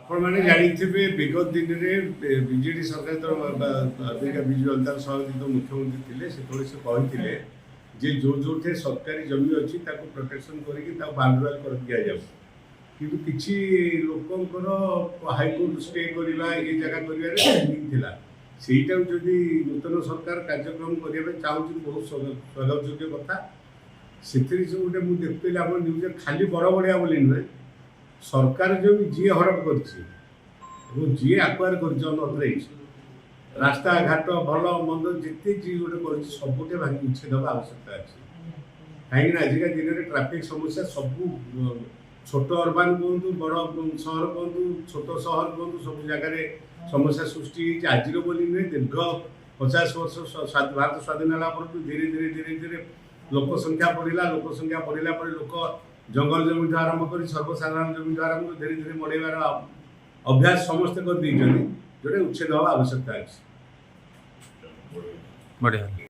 ଆପଣମାନେ ଜାଣିଥିବେ ବିଗତ ଦିନରେ ବିଜେଡି ସରକାର ଯେତେବେଳେ ବିଜୁ ଜନତା ସହ ମୁଖ୍ୟମନ୍ତ୍ରୀ ଥିଲେ ସେତେବେଳେ ସେ କହିଥିଲେ ଯେ ଯୋଉଠି ସରକାରୀ ଜମି ଅଛି ତାକୁ ପ୍ରୋଟେକ୍ସନ କରିକି ତାକୁ ବାଉଣ୍ଡାରୀ କରି ଦିଆଯାଉ। କିନ୍ତୁ କିଛି ଲୋକଙ୍କର ହାଇକୋର୍ଟ ଷ୍ଟେ କରିବା ଏ ଜାଗା କରିବାରେ ପେଣ୍ଡିଂ ଥିଲା। ସେଇଟାକୁ ଯଦି ନୂତନ ସରକାର କାର୍ଯ୍ୟକ୍ରମ କରିବା ପାଇଁ ଚାହୁଁଛନ୍ତି ବହୁତ ସ୍ୱାଗତଯୋଗ୍ୟ କଥା। ସେଥିରେ ସବୁ ଗୋଟେ ମୁଁ ଦେଖୁଥିଲି ଆପଣ ନ୍ୟୁଜରେ ଖାଲି ବଡ଼ ବଢ଼ିଆ ବୋଲି ନୁହେଁ, ସରକାର ଯେଉଁ ଯିଏ ହଡପ କରିଛି ଏବଂ ଯିଏ ଆକ୍ୱାର କରିଛି ଅନଅଥରାଇଜ୍ ରାସ୍ତାଘାଟ ଭଲ ମନ୍ଦ ଯେତେ ଯିଏ ଗୋଟେ କରିଛି ସବୁଟେ ଭାଙ୍ଗି ଉଚ୍ଛେଦ ହେବା ଆବଶ୍ୟକତା ଅଛି। କାହିଁକିନା ଆଜିକା ଦିନରେ ଟ୍ରାଫିକ୍ ସମସ୍ୟା ସବୁ ଛୋଟ ଅର୍ବାନ କୁହନ୍ତୁ ବଡ଼ ସହର କୁହନ୍ତୁ ଛୋଟ ସହର କୁହନ୍ତୁ ସବୁ ଜାଗାରେ ସମସ୍ୟା ସୃଷ୍ଟି ହେଇଛି। ଆଜିର ବୋଲି ନୁହେଁ, ଦୀର୍ଘ 50 ବର୍ଷ ଭାରତ ସ୍ୱାଧୀନ ହେଲା ପରଠୁ ଧୀରେ ଧୀରେ ଲୋକ ସଂଖ୍ୟା ବଢ଼ିଲା ପରେ ଲୋକ ଜଙ୍ଗଲ ଜମିଠୁ ଆରମ୍ଭ କରି ସର୍ବସାଧାରଣ ଜମିଠୁ ଆରମ୍ଭ କରି ଧୀରେ ମଡ଼େଇବାର ଅଭ୍ୟାସ ସମସ୍ତେ କରିଦେଇଛନ୍ତି, ଯୋଉଟା ଉଚ୍ଛେଦ ହେବା ଆବଶ୍ୟକତା ଅଛି। ବଢ଼ିଆ।